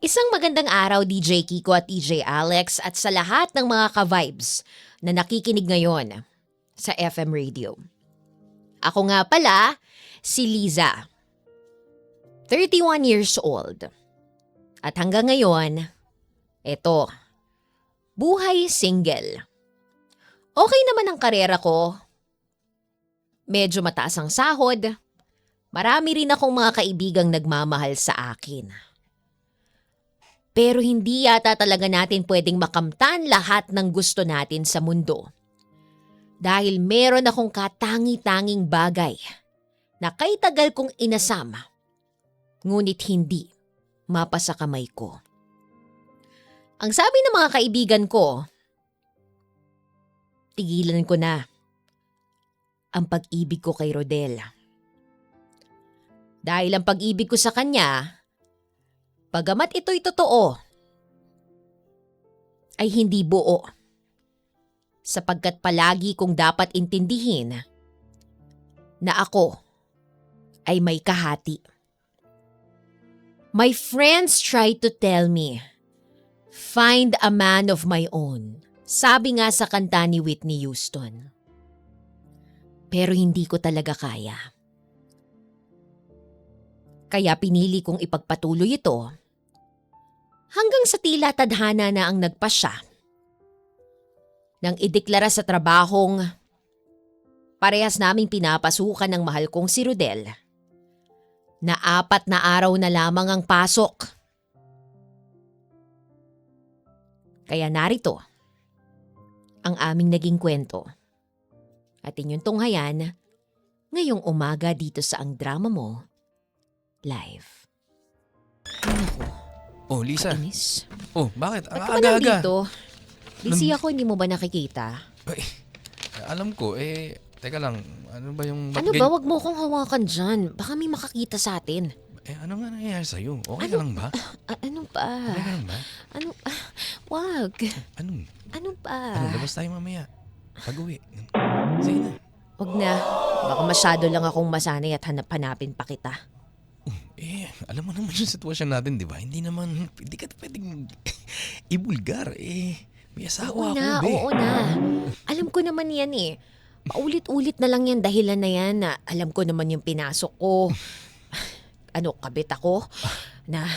Isang magandang araw DJ Kiko at DJ Alex at sa lahat ng mga ka-vibes na nakikinig ngayon sa FM radio. Ako nga pala, si Liza. 31 years old. At hanggang ngayon, eto, buhay single. Okay naman ang karera ko. Medyo mataas ang sahod. Marami rin akong mga kaibigang nagmamahal sa akin. Pero hindi yata talaga natin pwedeng makamtan lahat ng gusto natin sa mundo. Dahil meron akong katangi-tanging bagay na kay tagal kong inasam, ngunit hindi mapasa kamay ko. Ang sabi ng mga kaibigan ko, tigilan ko na ang pag-ibig ko kay Rodel. Dahil ang pag-ibig ko sa kanya, bagamat ito'y totoo, ay hindi buo. Sapagkat palagi kong dapat intindihin na ako ay may kahati. My friends try to tell me, find a man of my own. Sabi nga sa kanta ni Whitney Houston. Pero hindi ko talaga kaya. Kaya pinili kong ipagpatuloy ito hanggang sa tila tadhana na ang nagpasya nang ideklara sa trabahong parehas naming pinapasukan ng mahal kong si Rodel na 4 na araw na lamang ang pasok. Kaya narito ang aming naging kwento at inyong tunghayan ngayong umaga dito sa Ang Drama Mo Live. Ay naku, Oh, Lisa. inis. Oh, bakit? Ba't Ang ka ba aga-aga. nandito? Busy ako, hindi mo ba nakikita? Ay, alam ko, teka lang. Ano ba yung... Ano ba? Wag mo akong hawakan dyan. Baka may makakita sa atin. Ano nga nangyayari sa'yo? Okay ka lang ba? Ano ba? Okay ka lang ba? Ano? Wag. Ano? Ano ba? Labas tayo mamaya. Pag-uwi. Sige na. Wag na. Baka masyado lang akong masanay at hanap-hanapin pa kita. Alam mo naman yung sitwasyon natin, di ba? Hindi ka pwedeng ibulgar. May asawa ako, be. Oo na. Alam ko naman yan eh. Paulit-ulit na lang yan dahilan na yan na alam ko naman yung pinasok ko. Kabit ako? Na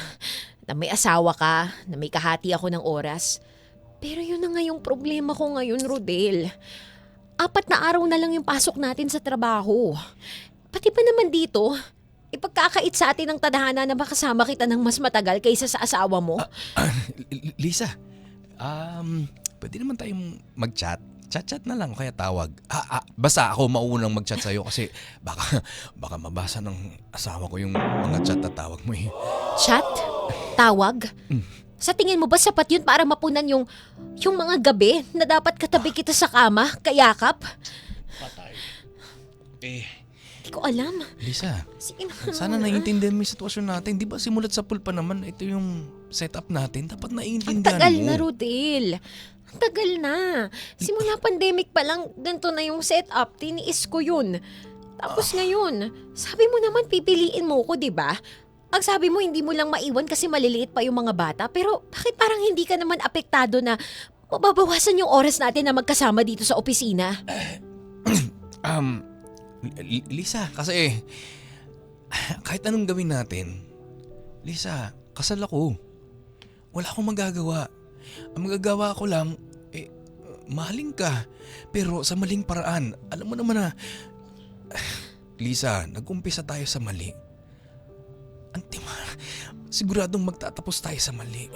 may asawa ka, na may kahati ako ng oras. Pero yun na nga yung problema ko ngayon, Rodel. 4 na araw na lang yung pasok natin sa trabaho. Pati pa naman dito, ipagkakait sa atin ng tadhana na makasama kita ng mas matagal kaysa sa asawa mo. Lisa, pwede naman tayong mag-chat. Chat-chat na lang o kaya tawag. Basta ako maunang mag-chat sa'yo kasi baka mabasa ng asawa ko yung mga chat na tawag mo eh. Chat? Tawag? Sa tingin mo ba sapat yun para mapunan yung mga gabi na dapat katabi kita sa kama, kayakap? Patay. Hindi ko alam. Lisa, Sige na. sana naiintindihan mo yung sitwasyon natin. Di ba simulat sa pool pa naman, ito yung setup natin. Dapat Ang naiintindihan tagal mo. na, Rodel. Ang tagal na. Simula pandemic pa lang, ganito na yung setup. Tiniis ko yun. Tapos ngayon, sabi mo naman pipiliin mo ko, di ba? Ang sabi mo, hindi mo lang maiwan kasi maliliit pa yung mga bata. Pero bakit parang hindi ka naman apektado na mababawasan yung oras natin na magkasama dito sa opisina? Lisa, kasi kahit anong gawin natin, Lisa, kasal ako. Wala akong magagawa. Ang magagawa ko lang, mahalin ka. Pero sa maling paraan. Alam mo naman na, Lisa, nag-umpisa tayo sa mali. Siguradong magtatapos tayo sa mali.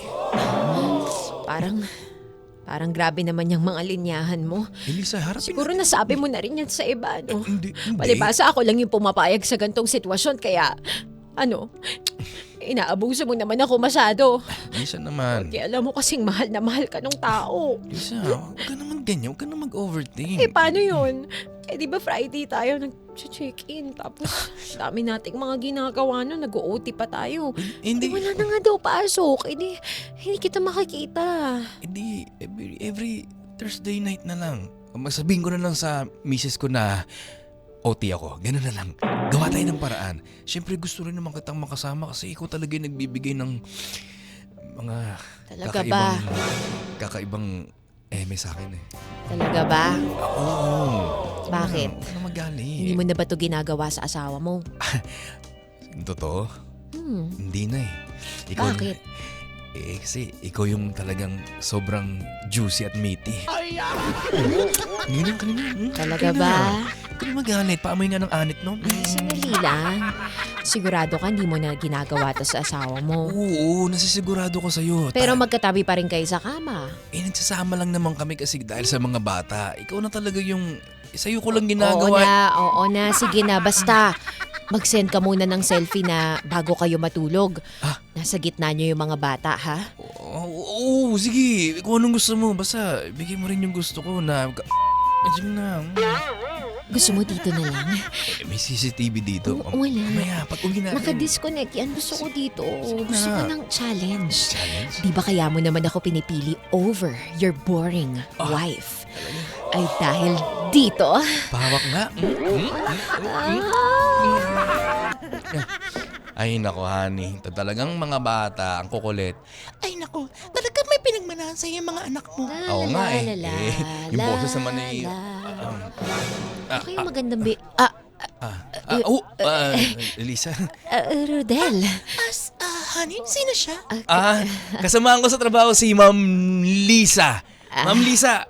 Parang grabe naman yung mga linyahan mo. Lisa, harapin Siguro natin. nasabi mo na rin yan sa iba, no? Hindi. Palibasa ako lang yung pumapayag sa gantong sitwasyon kaya, inaabuso mo naman ako masyado. Lisa naman. Kaya alam mo kasing mahal na mahal ka ng tao. Lisa, huwag ka naman ganyan. Huwag ka naman mag-overthink. Paano yun? Di ba Friday tayo nag-check-in tapos dami nating mga ginagawa nun, nag-OT pa tayo. Hindi. Wala na nga daw pasok. Hindi kita makikita. Hindi. Every Thursday night na lang. Masabihin ko na lang sa misis ko na OT ako. Ganun na lang. Gawa tayo ng paraan. Siyempre gusto rin naman kitang makasama kasi ikaw talaga yung nagbibigay ng mga Talaga ba? kakaibang eme sa akin eh. Talaga ba? Oo. Bakit? Ano magaling? Hindi mo na ba ito ginagawa sa asawa mo? Totoo? Hindi na eh. Bakit? Kasi ikaw yung talagang sobrang juicy at meaty. Kanina. Talaga ba? Hindi magalit. Paamoy nga ng anit, no? Ay, sandali lang. Sigurado ka hindi mo na ginagawa to sa asawa mo. Oo, nasisigurado ko sa'yo. Pero magkatabi pa rin kayo sa kama. Nagsasama lang naman kami kasi dahil sa mga bata. Ikaw na talaga yung... Sa'yo ko lang ginagawa. Oo na. Sige na, basta mag-send ka muna ng selfie na bago kayo matulog. Nasa gitna nyo yung mga bata, ha? Oo, sige. Kung anong gusto mo. Basta, bigay mo rin yung gusto ko na... Sige na. Gusto mo dito na lang? May CCTV dito. Wala. Mamaya, pag uwi natin. Naka-disconnect yan. Gusto ko dito. Gusto ko ng challenge. Challenge? Di ba kaya mo naman ako pinipili over your boring wife? Ay dahil dito. Pahawak nga. Ay nako, honey. Talagang mga bata, ang kukulit. Ay nako, talagang may pinagmanahan sa'yo yung mga anak mo. Oo nga eh. Yung boses naman ay... Ako yung magandang Lisa. Rodel. Honey, sino siya? Kasamahan ko sa trabaho si Ma'am Lisa. Ma'am Lisa,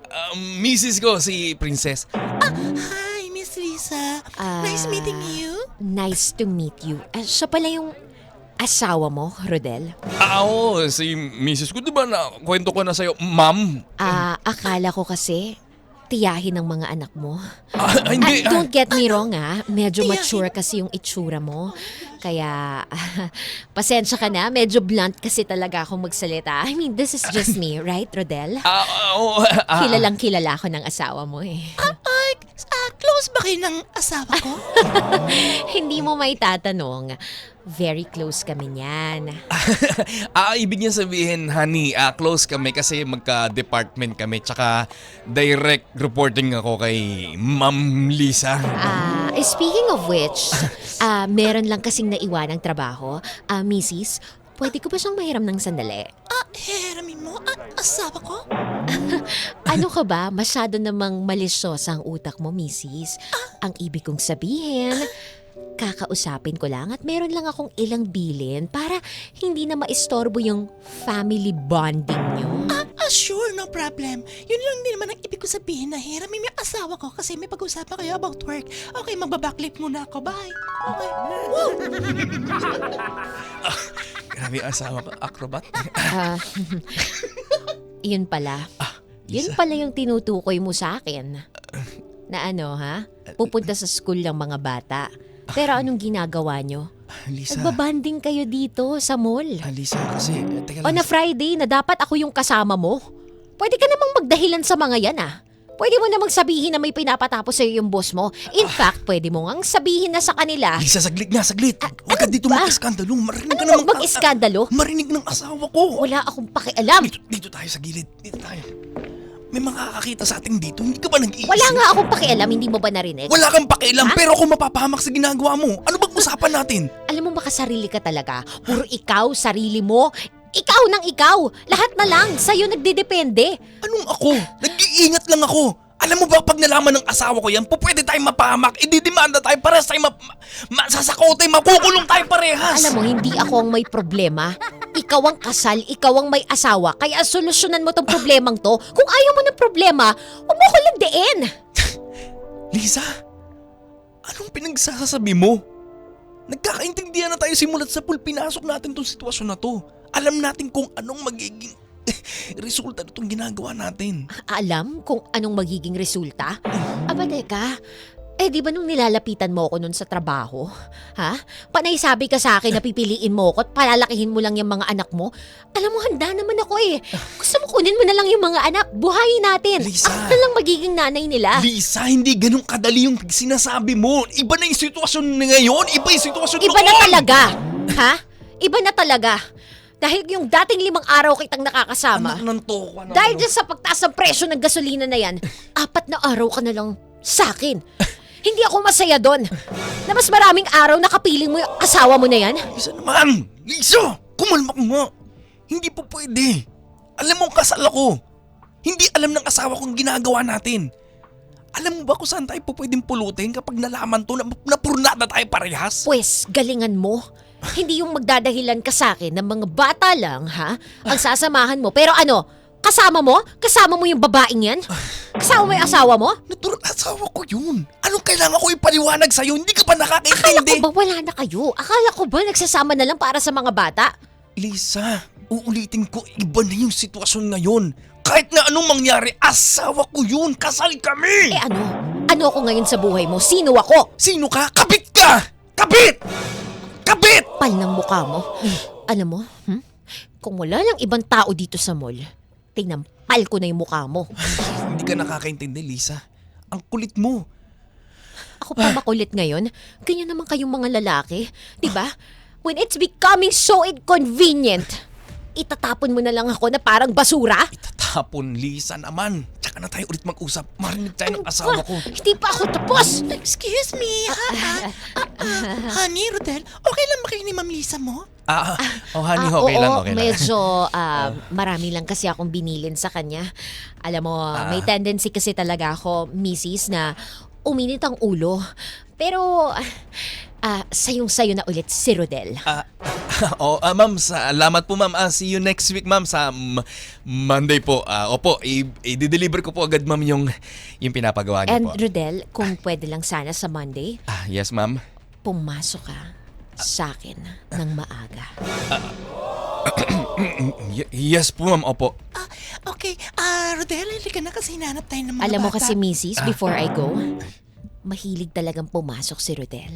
misis ko si Princess. Hi, Miss Lisa. Nice meeting you. Nice to meet you. Siya pala yung asawa mo, Rodel? Oo, si misis ko. Diba na kwento ko na sa'yo, Ma'am? Akala ko kasi tiyahin ng mga anak mo. Hindi. Don't get me wrong medyo mature kasi yung itsura mo. Kaya, pasensya ka na, medyo blunt kasi talaga akong magsalita. I mean, this is just me, right, Rodel? Kilalang kilala ko ng asawa mo eh. Close ba kayo ng asawa ko? Hindi mo may tatanong. Very close kami niyan. Ibig niya sabihin, honey, close kami kasi magka-department kami. Tsaka direct reporting ako kay Ma'am Lisa. Speaking of which, meron lang kasing naiwanang trabaho. Mrs., pwede ko ba siyang mahiram ng sandali? Hiramin mo? Asawa ko? Ano ka ba? Masyado namang malisyosa ang utak mo, Mrs. Ang ibig kong sabihin, kakausapin ko lang at meron lang akong ilang bilin para hindi na maistorbo yung family bonding nyo. Sure, no problem. Yun lang din naman ang ibig ko sabihin na hiramin mo yung asawa ko kasi may pag-usapan kayo about work. Okay, magbabacklift muna ako. Bye. Okay. Woo! Grabe ang asawa ko, acrobat. Yun pala. Yun Lisa. pala yung tinutukoy mo sa akin. Na ano, ha? Pupunta sa school lang mga bata. Pero anong ginagawa nyo? Lisa. Nagbabanding kayo dito sa mall. Lisa, kasi, teka O lang. na Friday na dapat ako yung kasama mo. Pwede ka namang magdahilan sa mga yan Pwede mo namang sabihin na may pinapatapos sa'yo yung boss mo. In fact, pwede mo ngang sabihin na sa kanila. Lisa, saglit nga, saglit. Huwag ka dito ba? mag-iskandalo. Marinig ka Ano naman. mag-iskandalo? Marinig ng asawa ko. Wala akong pakialam. Dito tayo sa gilid. Dito tayo. May makakakita sa atin dito. Hindi ka ba nag-iisip? Wala nga akong pakialam, hindi mo ba narinig? Wala kang pakialam, pero ako mapapahamak sa ginagawa mo. Ano bang usapan natin? Alam mo, makasarili ka talaga. Puro ikaw, sarili mo. Ikaw nang ikaw. Lahat na lang, sa'yo nagdedepende. Anong ako? Nag-iingat lang ako. Alam mo ba, pag nalaman ng asawa ko yan, pwede tayong mapahamak, ididimanda tayo, parehas tayo masasakotay, makukulong tayo parehas. Alam mo, hindi ako ang may problema. Ikaw ang kasal, ikaw ang may asawa, kaya solusyonan mo tong problemang to. Kung ayaw mo ng problema, huwag mo ko lagdiin. Lisa, anong pinagsasabi mo? Nagkakaintindihan na tayo simulat sa pool, pinasok natin tong sitwasyon na to. Alam natin kung anong magiging resulta nitong ginagawa natin. Alam kung anong magiging resulta? Aba, teka. Di ba nung nilalapitan mo ako nun sa trabaho? Ha? Panay sabi ka sa akin na pipiliin mo ako at palalakihin mo lang yung mga anak mo? Alam mo, handa naman ako Gusto mo kunin mo na lang yung mga anak. Buhayin natin. Lisa. Ako na lang magiging nanay nila. Lisa, hindi ganun kadali yung sinasabi mo. Iba na yung sitwasyon ngayon. Iba yung sitwasyon Iba na talaga. Ha? Iba na talaga. Dahil yung dating 5 araw kitang nakakasama. Anak ng toko. Dahil dyan sa pagtaas ng presyo ng gasolina na yan, 4 na araw ka na lang sa akin. Hindi ako masaya doon. Na mas maraming araw na kapiling mo yung asawa mo na yan. Lisa naman! Lisa! Kumalma ka nga! Hindi po pwede. Alam mo, kasal ako. Hindi alam ng asawa kong ginagawa natin. Alam mo ba kung saan tayo po pwedeng pulutin kapag nalaman to na napurnada tayo parehas? Pwes, galingan mo. Hindi yung magdadahilan ka sa akin ng mga bata lang, ha? Ang sasamahan mo. Pero ano, kasama mo? Kasama mo yung babaeng yan? Kasama mo yung asawa mo? Natural asawa ko yun. Anong kailangan ko ipaliwanag sa'yo? Hindi ka pa Akala ko nakakaintindi. ba wala na kayo? Akala ko ba nagsasama na lang para sa mga bata? Lisa, uulitin ko, iba na yung sitwasyon ngayon. Kahit na anong mangyari, asawa ko yun. Kasal kami. Eh ano? Ano ako ngayon sa buhay mo? Sino ako? Sino ka? Kabit ka! Kabit! Kabit! Pal ng mukha mo. Alam mo, kung wala lang ibang tao dito sa mall, tinampal ko na yung mukha mo. Hindi ka nakakaintindi, Lisa. Ang kulit mo. Ako pa makulit ngayon? Ganyan naman kayong mga lalaki. Diba? When it's becoming so inconvenient, itatapon mo na lang ako na parang basura? Itatapon, Lisa naman. Tsaka na tayo ulit mag-usap. Marinig tayo ng asawa ko. Hindi pa ako tapos! Excuse me, Honey, Rodel, okay lang ba kayo ni Ma'am Lisa mo? Honey, Ah, okay oo, lang, okay lang. medyo marami lang kasi akong binilin sa kanya. Alam mo, may tendency kasi talaga ako, misis, na uminit ang ulo. Pero, sayong-sayo na ulit si Rodel. Ma'am, salamat po, ma'am. See you next week, ma'am, sa Monday po. Opo, i-deliver ko po agad, ma'am, yung pinapagawa niyo And po. Rodel, kung pwede lang sana sa Monday, Yes, ma'am. pumasok ka sa akin ng maaga. Yes po, ma'am. Opo. Okay, Rodel, halika na kasi hinanap tayo ng mga Alam mo bata. kasi, misis, before I go, mahilig talagang pumasok si Rodel.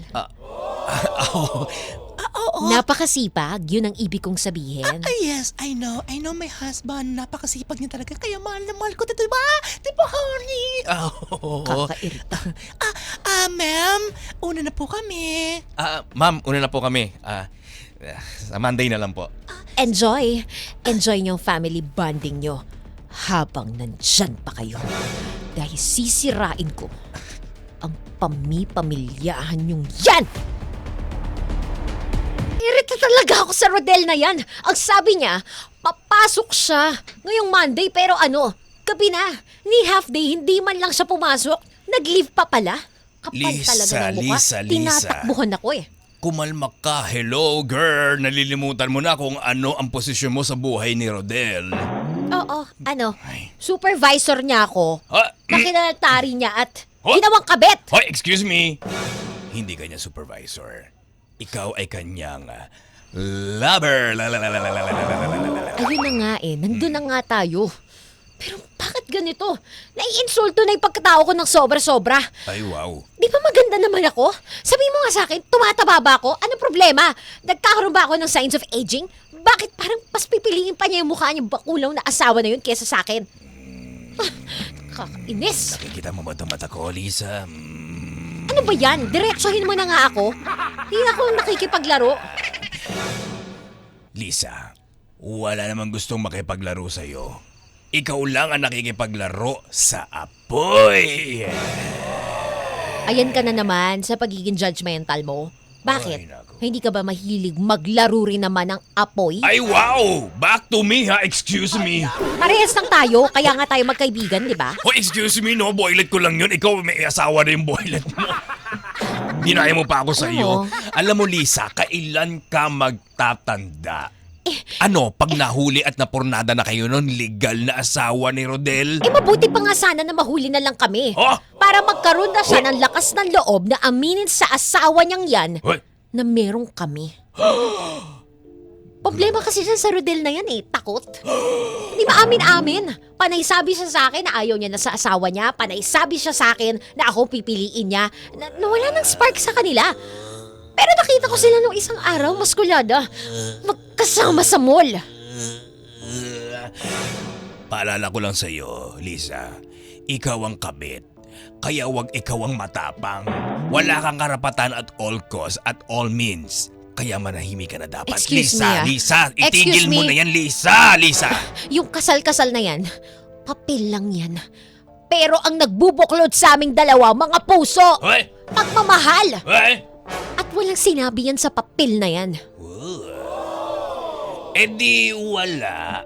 Oo. Napakasipag, yun ang ibig kong sabihin. Yes, I know my husband. Napakasipag niya talaga. Kaya mahal na mahal ko. Diba? Diba, honey? Kakairita. Ma'am, una na po kami. Ma'am, una na po kami. Sa Monday na lang po. Enjoy. Enjoy yung family bonding nyo habang nandyan pa kayo. Dahil sisirain ko ang pamilyahan yung yan! Irita talaga ako sa Rodel na yan. Ang sabi niya, papasok siya ngayong Monday pero ano, gabi na. Ni half day, hindi man lang siya pumasok. Nag-leave pa pala. Kapal Lisa, talaga ng mukha. Lisa. Tinatakbuhan ako eh. Kumalma ka. Hello, girl. Nalilimutan mo na kung ano ang posisyon mo sa buhay ni Rodel. Oo, ano, supervisor niya ako. Ha? Nakinatari niya at Huh? ginawang kabit. Hoy, excuse me. Hindi kanya supervisor. Ikaw ay kanyang lover. Ayun na nga eh, nandun na nga tayo. Pero bakit ganito? Naiinsulto na yung pagkatao ko ng sobra-sobra. Ay, wow. Di ba maganda naman ako? Sabihin mo nga sa akin, tumataba ba ako? Ano problema? Nagkakaroon ba ako ng signs of aging? Bakit parang mas pipiliin pa niya yung mukha niyang bakulaw na asawa na yun kesa sa akin? Kakainis. Nakikita mo ba itong mata ko, Lisa? Ano ba yan? Diretsuhin mo na nga ako. Hindi na ako nakikipaglaro. Lisa, wala namang gustong makipaglaro sa'yo. Ikaw lang ang nakikipaglaro sa apoy. Ayan ka na naman sa pagiging judgmental mo. Bakit? Ay, naku. Hindi ka ba mahilig maglaro rin naman ng apoy? Ay, wow! Back to me, ha? Excuse me. Parehas lang tayo, kaya nga tayo magkaibigan, di ba? Oh, excuse me, no? Boylet ko lang yun. Ikaw, may asawa na yung boylet mo. Dinaya mo pa ako sa iyo. Alam mo, Lisa, kailan ka magtatanda? Ano, pag nahuli at napurnada na kayo nun, legal na asawa ni Rodel? Eh mabuti pa nga sana na mahuli na lang kami. Oh! Para magkaroon na siya ng lakas ng loob na aminin sa asawa niyang yan Hoy! na merong kami. Problema kasi dyan sa Rodel na yan eh, takot. Hindi maamin-amin. Panay sabi siya sa akin na ayaw niya na sa asawa niya. Panay sabi siya sa akin na ako pipiliin niya. Na wala ng spark sa kanila. Pero nakita ko sila nung isang araw, maskulada. Magkasama sa mall. Paalala ko lang sa iyo, Lisa. Ikaw ang kabit. Kaya wag ikaw ang matapang. Wala kang karapatan at all costs, at all means. Kaya manahimik ka na dapat. Excuse Lisa, me, ah. Lisa, itigil Excuse mo me. na yan, Lisa, Lisa. Yung kasal-kasal na yan, papel lang yan. Pero ang nagbubuklod sa aming dalawa, mga puso, Hoy! pagmamahal. Hoy! At walang sinabi yan sa papel na yan. Eh di wala.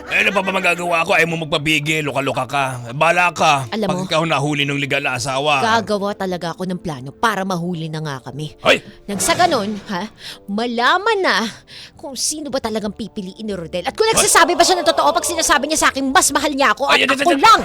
Ano pa ba magagawa ko? Ayaw mo magpabigil, luka-luka ka. Bala ka. Alam Pag mo, ikaw nahuli ng legal na asawa. gagawa talaga ako ng plano para mahuli na nga kami. Hoy! Nang sa ganun, malaman na kung sino ba talagang pipiliin ni Rodel. At kung nagsasabi ba siya ng totoo pag sinasabi niya sa akin, mas mahal niya ako at ako lang.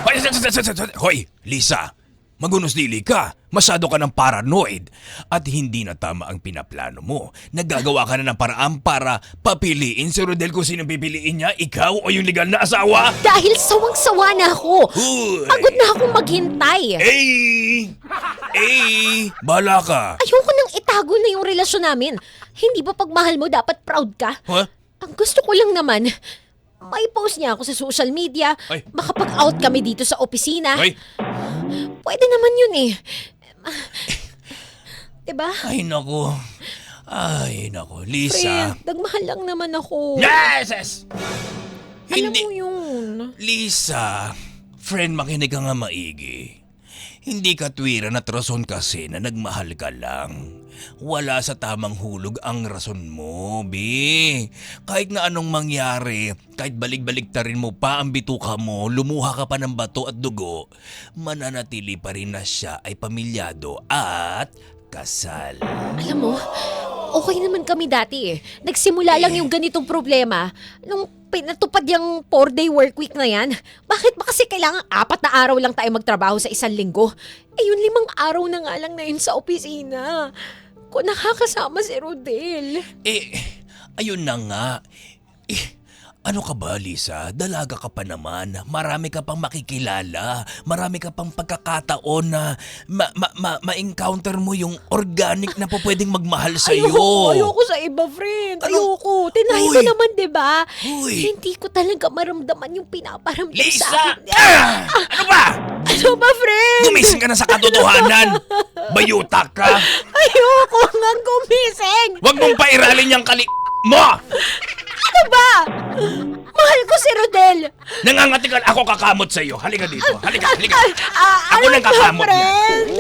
Hoy, Lisa. Magunos dili ka. Masyado ka ng paranoid. At hindi na tama ang pinaplano mo. Naggagawa ka na ng paraan para papiliin si Rodel kung sino pipiliin niya, ikaw o yung legal na asawa. Dahil sawang-sawa na ako. Huy! Pagod na akong maghintay. Bahala ka. Ayoko nang itago na yung relasyon namin. Hindi ba pagmahal mo dapat proud ka? Huh? Ang gusto ko lang naman, may post niya ako sa social media, Ay. makapag-out kami dito sa opisina. Hoy! Pwede naman yun eh. Diba? Ay, nako. Lisa. Friend, nagmahal lang naman ako. Yes! Alam Hindi. mo yun. Lisa, friend, makinig ka nga maigi. Hindi ka tuwiran at rason kasi na nagmahal ka lang. Wala sa tamang hulog ang rason mo, Bi. Kahit na anong mangyari, kahit balik-baliktarin mo pa ang bituka mo, lumuha ka pa ng bato at dugo, mananatili pa rin na siya ay pamilyado at kasal. Alam mo, okay naman kami dati eh. Nagsimula lang yung ganitong problema nung pinatupad yung 4-day work week na yan. Bakit ba kasi kailangan 4 na araw lang tayo magtrabaho sa isang linggo? Eh yun 5 araw na nga lang na yun sa opisina. Kung nakakasama si Rodel. Ayun na nga. Ano ka ba, Lisa? Dalaga ka pa naman. Marami ka pang makikilala. Marami ka pang pagkakataon na ma-encounter mo yung organic na po pwedeng magmahal sa'yo. Ayoko sa iba, friend. Ano? Ayoko. Tinahi ko Uy! naman, diba? Uy! Hindi ko talaga maramdaman yung pinaparamdam sa Lisa! akin. Ano ba? Ano ba, friend? Gumising ka na sa katotohanan. Bayutak ka. Ayoko nga gumising. Huwag mong pairalin yung mo! Ano ba? Mahal ko si Rodel. Nangangatikan ako kakamot sa'yo. Halika dito. Halika. Ako Ano nang ba, kakamot niya. friend?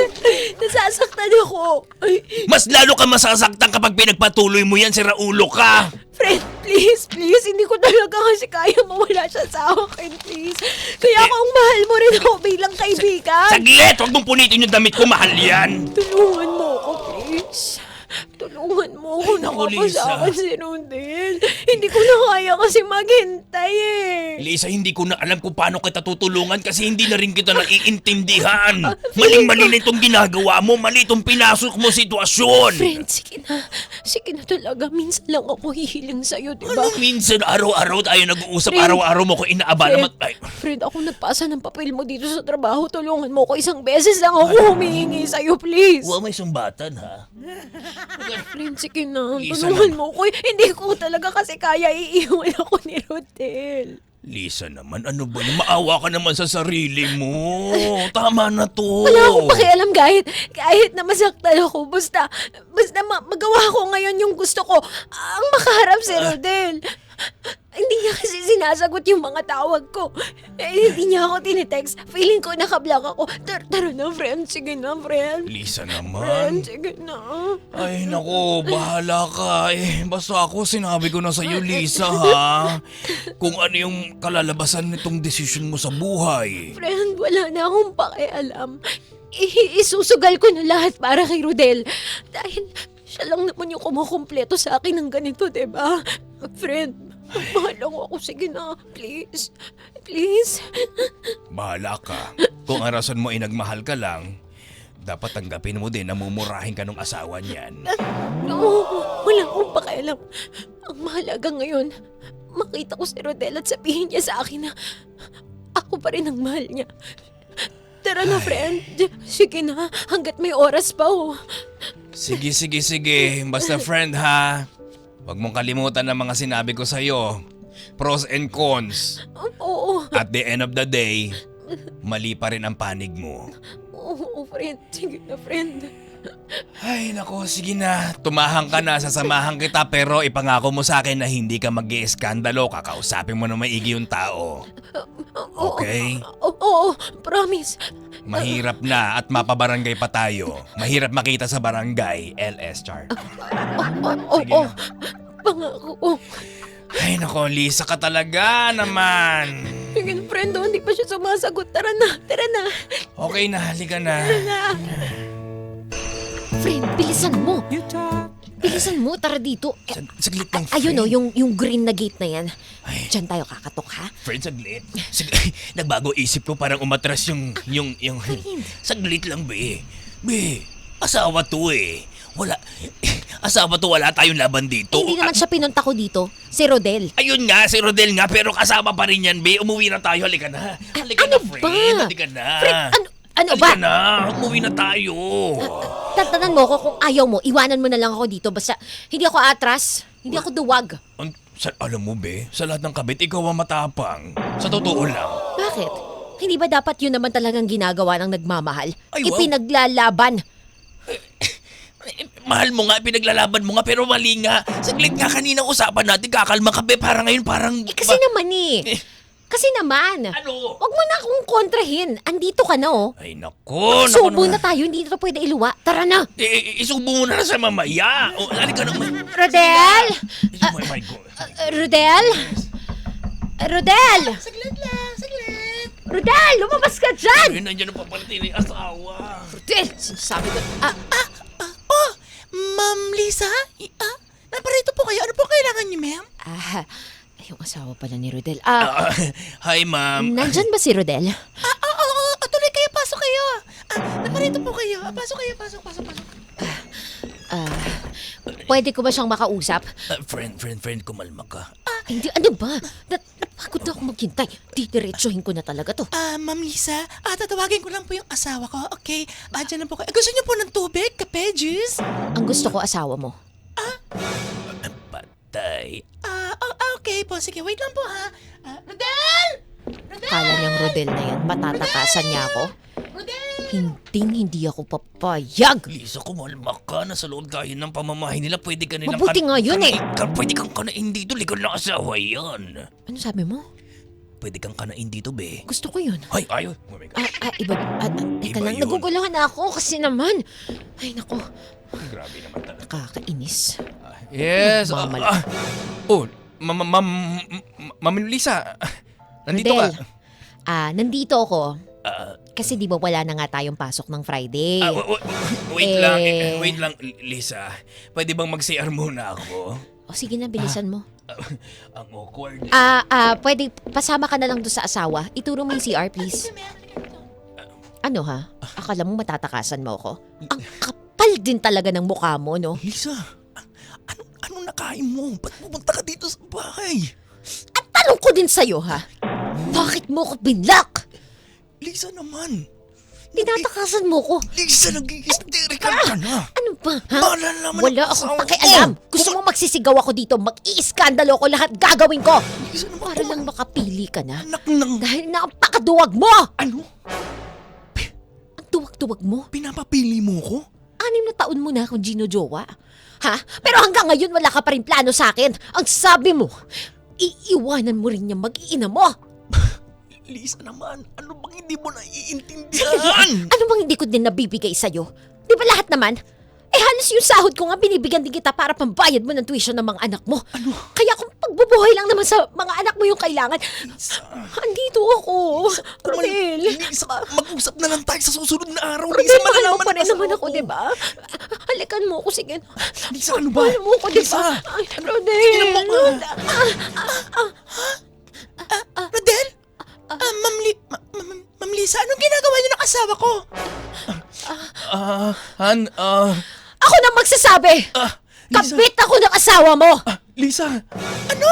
Nasasaktan ako. Ay, Mas lalo ka masasaktan kapag pinagpatuloy mo yan, sira ulo ka. friend, please. Hindi ko talaga kasi kaya mawala siya sa akin, please. Kaya kung mahal mo rin ako bilang kaibigan, Saglit! Huwag mong punitin yung damit ko. Mahal yan. tulungan mo ako, please. Tulungan mo ako Naku, Lisa. nakapasama si Rodel. Hindi ko na kaya kasi maghintay eh. Lisa, hindi ko na alam kung paano kita tutulungan kasi hindi na rin kita naiintindihan. Maling-mali na itong ginagawa mo. Mali itong pinasok mo sitwasyon. Friend, sige na. Sige na talaga. Minsan lang ako hihiling sa'yo, di ba? Ano minsan araw-araw tayo nag-uusap, Friend. araw-araw mo ko inaabala. Friend, ako nagpasa ng papel mo dito sa trabaho. Tulungan mo ko. Isang beses lang ako humihingi sa'yo, please. Huwag may sumbatan, ha? Friend, sige na. Lisa Tulungan naman. mo ko. Hindi ko talaga kasi kaya iiwan ako ni Rodel. Lisa naman, ano ba yung maawa ka naman sa sarili mo? Tama na to. Wala akong pakialam kahit na masaktan ako. Basta magawa ko ngayon yung gusto ko. Ang makaharap si Rodel. Hindi niya kasi sinasagot yung mga tawag ko. Hindi niya ako tinitext. Feeling ko nakablock ako. Tara na, friend. Sige na, friend. Lisa Friend, naman. sige na. Ay nako, bahala ka. Basta ako sinabi ko na sa'yo, Lisa, ha? Kung ano yung kalalabasan nitong desisyon mo sa buhay. Friend, wala na akong pakialam. Isusugal ko na lahat para kay Rodel. Dahil siya lang naman yung kumukumpleto sa akin ng ganito, diba? Friend, mahal ako. Sige na, please. Please. Bahala ka. Kung ang rason mo ay nagmahal ka lang, dapat tanggapin mo din na mumurahin ka ng asawa niyan. No, wala akong pakialam. Ang mahalaga ngayon, makita ko si Rodel at sabihin niya sa akin na ako pa rin ang mahal niya. Tara na, friend. Sige na, hanggat may oras pa, oh. Sige. Basta friend, ha? Huwag mong kalimutan ang mga sinabi ko sa'yo. Pros and cons. Oo. At the end of the day, mali pa rin ang panig mo. Oo, friend. Sige na, friend. Ay, nako, sige na. Tumahang ka na, sasamahan kita pero ipangako mo sa akin na hindi ka mag-ieskandalo. Kakausapin mo na maigi yung tao. Okay? Oo, promise. Mahirap na at mapabarangay pa tayo. Mahirap makita sa barangay, LS Char. Oo, Pangako. Ay nako, Lisa ka talaga naman. Yung friend doon, hindi pa siya sumasagot. Tara na. Okay na, halika na. Friend, bilisan mo. Bilisan mo, tara dito. Saglit lang, friend. Ayun o, yung green na gate na yan. Ay. Diyan tayo kakatok, ha? Friend, saglit. Nagbago isip ko, parang umatras yung... Saglit lang, be. Be, asawa to eh. Asawa to, wala tayong laban dito. Hindi naman siya pinunta ko dito. Si Rodel. Ayun nga, si Rodel nga, pero kasama pa rin yan, be. Umuwi na tayo, halika na. Halika Ano na, friend. ba? Halika na. Friend, ano Halika ba? na, umuwi na tayo. Tatanan mo ko kung ayaw mo, iwanan mo na lang ako dito. Basta hindi ako atras, hindi ako duwag. Alam mo, be, sa lahat ng kabit, ikaw ang matapang. Sa totoo lang. Bakit? Hindi ba dapat yun naman talagang ginagawa ng nagmamahal? Ay, wow. Ipinaglalaban. Mahal mo nga, pinaglalaban mo nga, pero mali nga. Saglit nga kaninang usapan natin, kakalma ka, be. Para ngayon, parang... Kasi naman Kasi naman. Ano? Wag mo na akong kontrahin. Andito ka na oh. Ay, nako. Subo na tayo, hindi na pwede iluwa. Tara na. Isubo mo na sa mamaya. O, halika na. Rodel! Oh my God. Rodel? Rodel! Saglit lang, saglit. Rodel, lumabas ka dyan! Ay, nandiyan ang papaliti ng asawa. Rodel, sinasabi ko. Oh, Ma'am Lisa? Naparito po kayo. Ano po kailangan niyo, ma'am? Yung asawa pala ni Rodel. Hi, ma'am. Nandyan ba si Rodel? Oo. Tuloy kayo, pasok kayo. Naparito po kayo. Pasok kayo, pasok. Pwede ko ba siyang makausap? Friend, kumalma ka. Hindi, ano ba? Napagod na ako maghintay. Didiretsuhin ko na talaga to. Ma'am Lisa, tatawagin ko lang po yung asawa ko. Okay, dyan na po kayo. Gusto niyo po ng tubig, kape, juice? Ang gusto ko asawa mo. Patay. Okay po. Sige, wait lang po ha. Rodel! Kala niyang Rodel na yan. Matatakasan niya ako. Rodel! Hindi ako papayag. Lisa, kumalma ka. Nasa loob tayo ng pamamahay nila. Pwede ka nilang... Mabuti nga yun eh. Pwede kang kanain dito. Likod ng asawa yan. Ano sabi mo? Pwede kang kanain dito, be. Gusto ko yun. Ay, ayaw. Oh my God. Iba. Teka Iba lang, yun. naguguluhan ako kasi naman. Ay, nako. Grabe naman talaga. Nakakainis. Yes. Mamal. Ma'am Lisa. Nandito ka. Rodel, nandito ako. Kasi di ba wala na nga tayong pasok ng Friday? Wait lang, Lisa. Pwede bang mag-CR muna ako? O sige na, bilisan mo. Ang awkward. Pwede pasama ka na lang doon sa asawa. Ituro mo yung CR, please. Ano ha? Akala mo matatakasan mo ako? Ang kapal din talaga ng mukha mo, no? Lisa, anong nakain mo? Ba't pumunta ka dito sa bahay? At tanong ko din sa'yo, ha? Bakit mo ko binlock? Lisa naman. Tinatakasan mo ko. Lisa, nag-hysterical ka na. Ano ba, ha? Malalaman Wala ang akong asawa pakialam. ko. Gusto mo magsisigaw ako dito, mag-iiskandalo ko lahat gagawin ko. Lisa naman, Para lang makapili ka na. anak ng... Dahil napakaduwag mo! Ano? Ang duwag-duwag mo. Pinapapili mo ko? 6 na taon mo na akong ginojowa. Ha? Pero hanggang ngayon wala ka pa rin plano sa akin. Ang sabi mo, iiwanan mo rin yung mag-iina mo. Lisa naman, ano bang hindi mo naiintindihan? Ano bang hindi ko din nabibigay sa'yo? Di ba lahat naman? Halos yung sahod ko nga binibigyan din kita para pambayad mo ng tuition ng mga anak mo. Ano? Kaya kung pagbubuhay lang naman sa mga anak mo yung kailangan, Lisa, andito ako. Rodel. Lisa, mag-usap na lang tayo sa susunod na araw. Rodel, Lisa, mahal mo malalaman pa rin ang naman asawa ako, ko. di ba? Halikan mo ako, sige. Lisa, ano ba? Mahal mo ako, di ba? Lisa! Ay, Rodel. Tingnan mo ka. Rodel? Ma'am Lisa, anong ginagawa niyo ng asawa ko? Ako na magsasabi! Lisa. Kabit ako ng asawa mo! Lisa, Ano?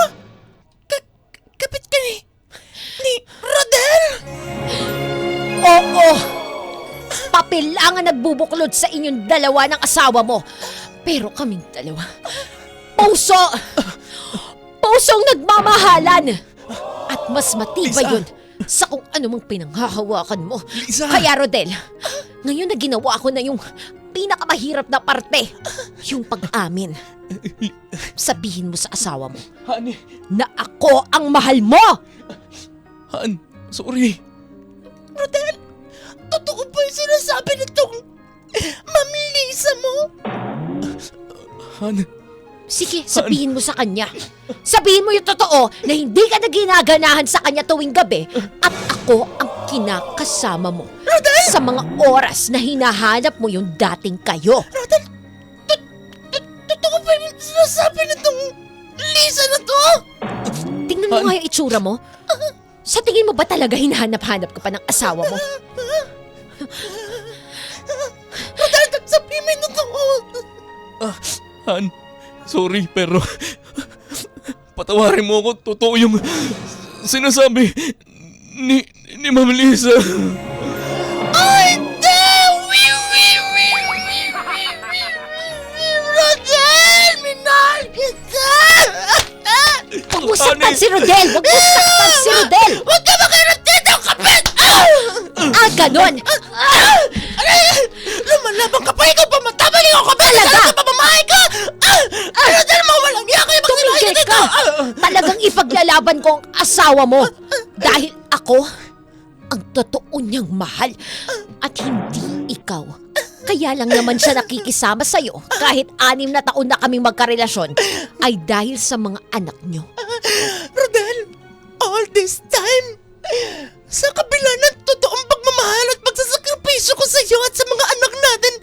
Kapit ka ni Rodel? Oo! Papel lang ang nagbubuklod sa inyong dalawa ng asawa mo. Pero kaming dalawa, pusong nagmamahalan. At mas matibay Lisa. yun sa kung anumang pinanghahawakan mo. Lisa. Kaya Rodel, ngayon na ginawa ko na yung pinakamahirap na parte, yung pag-amin. Sabihin mo sa asawa mo honey, na ako ang mahal mo! Han, sorry. Rodel, totoo ba yung sinasabi nitong Ma'am Lisa mo? Han, Sige, sabihin mo sa kanya. Sabihin mo yung totoo na hindi ka na ginaganahan sa kanya tuwing gabi at ako ang kinakasama mo sa mga oras na hinahanap mo yung dating kayo. Rodel, totoo ba yung sinasabi nitong Lisa na to? Tingnan mo nga yung itsura mo. Sa tingin mo ba talaga hinahanap-hanap ka pa ng asawa mo? Rodel, sabihin mo yung totoo. Han, sorry pero patawarin mo ako. Totoo yung sinasabi ni Ma'am Lisa. Ay, hindi! Rodel, minahal kita! Huwag mo saktan si Rodel! Huwag mo saktan si Rodel! Huwag ka makinig dito, kapit! Ganon! Lumalaban ka pa, ikaw pa matabali ako, kapit! Talaga? Sana ka pamamahay ka! Rodel, mawalang niya kayo magsilahay Tumigil dito! ka! Talagang ipaglalaban ko ang asawa mo dahil ako ang totoo niyang mahal at hindi ikaw. Kaya lang naman siya nakikisama sa'yo kahit 6 na taon na kaming magkarelasyon ay dahil sa mga anak niyo. Rodel, all this time, sa kabila ng totoong pagmamahal at pagsasakripisyo ko sa iyo at sa mga anak natin,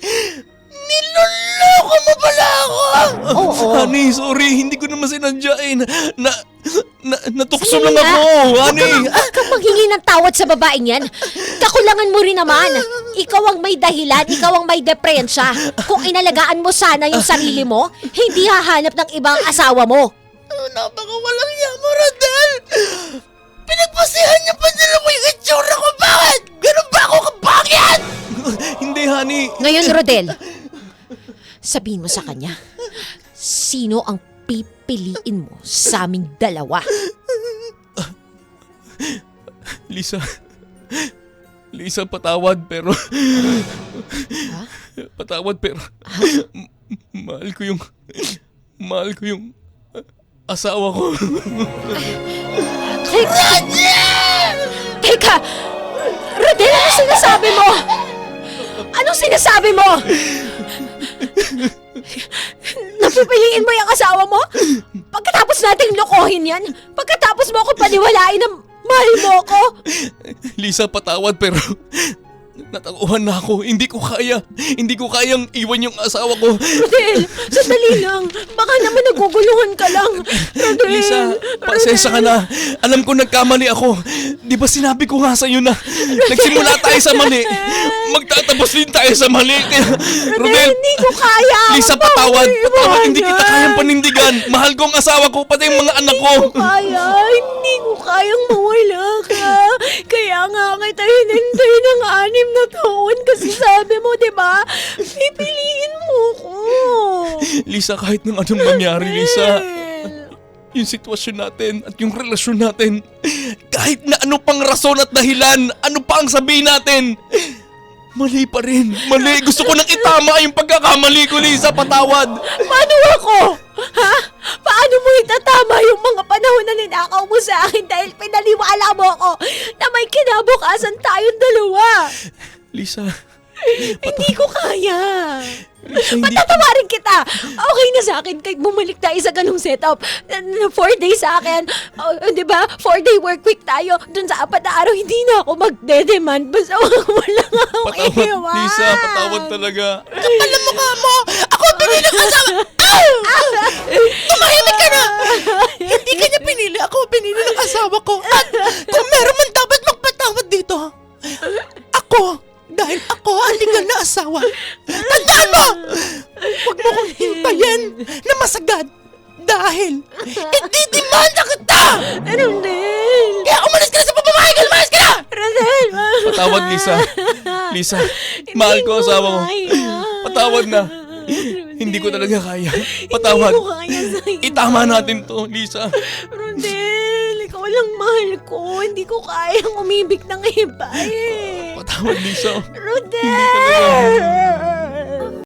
niloloko mo pala ako! Oo. Honey, sorry. Hindi ko naman sinadyain. Natukso Sandali lang nga. ako, honey. Huwag kang maghingi ng tawad sa babaeng yan. Kakulangan mo rin naman. Ikaw ang may dahilan, ikaw ang may deprensya. Kung inalagaan mo sana yung sarili mo, hindi hahanap ng ibang asawa mo. Napakawalang niya mo, Rodel! Pinagpasihan niya pa nila mo yung itsura ko, bakit? Ganun ba ako kabangyan? Hindi, honey. Ngayon, Rodel, sabihin mo sa kanya, sino ang pipiliin mo sa aming dalawa? Lisa. Lisa, patawad pero... Ha? Patawad pero... Mahal ko yung... Mahal ko yung... Asawa ko. Teka! Rodel, ano sinasabi mo? Anong sinasabi mo? Napipiliin mo yung asawa mo? Pagkatapos nating lokohin yan? Pagkatapos mo ako paniwalain na mahal mo ako? Lisa, patawad pero... Natakuhan na ako. Hindi ko kaya. Hindi ko kayang iwan yung asawa ko. Rodel, sandali lang. Baka naman naguguluhan ka lang. Rodel, Lisa, pasensya ka na. Alam ko nagkamali ako. Di ba sinabi ko nga sa'yo na nagsimula tayo sa mali. Magtatapos din tayo sa mali. Kaya, Rodel, hindi ko kaya. Lisa, patawad. Patawad, hindi kita kayang panindigan. Mahal ko ang asawa ko, pati yung mga anak ko. Hindi ko kayang mawala ka. Kaya nga kita hinintay ng 6 na taon kasi sabi mo, di ba? Pipiliin mo ko. Lisa, kahit nang anong mangyari, Lisa, yung sitwasyon natin at yung relasyon natin, kahit na ano pang rason at dahilan, ano pa ang sabihin natin, mali pa rin. Mali. Gusto ko nang itama yung pagkakamali ko, Lisa. Patawad. Paano ako? Ha? Paano mo itatama yung mga panahon na ninakaw mo sa akin dahil pinaliwala mo ako na may kinabukasan tayong dalawa? Lisa. Hindi ko kaya. Lisa, hindi... Patatawarin kita. Okay na sa akin kahit bumalik tayo sa ganung setup. 4 days sa akin. Di ba? 4-day work week tayo. Dun sa 4 na araw, hindi na ako magde-demand. Basta wala nga akong Patawad, iwan. Lisa. Patawad talaga. Kapal ang mukha mo! Ako ang pinili ng asawa! Tumahimik ka na! Hindi ka niya pinili. Ako ang pinili ng asawa ko. At kung meron man dapat magpatawad dito, ako, dahil ako ang legal na asawa. Tandaan mo! Huwag mo kong hintayin na masagad. Dahil, ididimanda kita! Rodel! Kaya umalis ka na sa pamamahay ka! Umalis ka na! Rodel! Patawad, Lisa. Lisa, mahal ko asawa ko. Patawad na. Hindi ko talaga kaya. Patawad. Hindi ko kaya sa'yo. Itama natin to, Lisa. Rodel, ikaw lang mahal ko. Hindi ko kayang umibig ng iba eh. Patawad, Lisa. Rodel!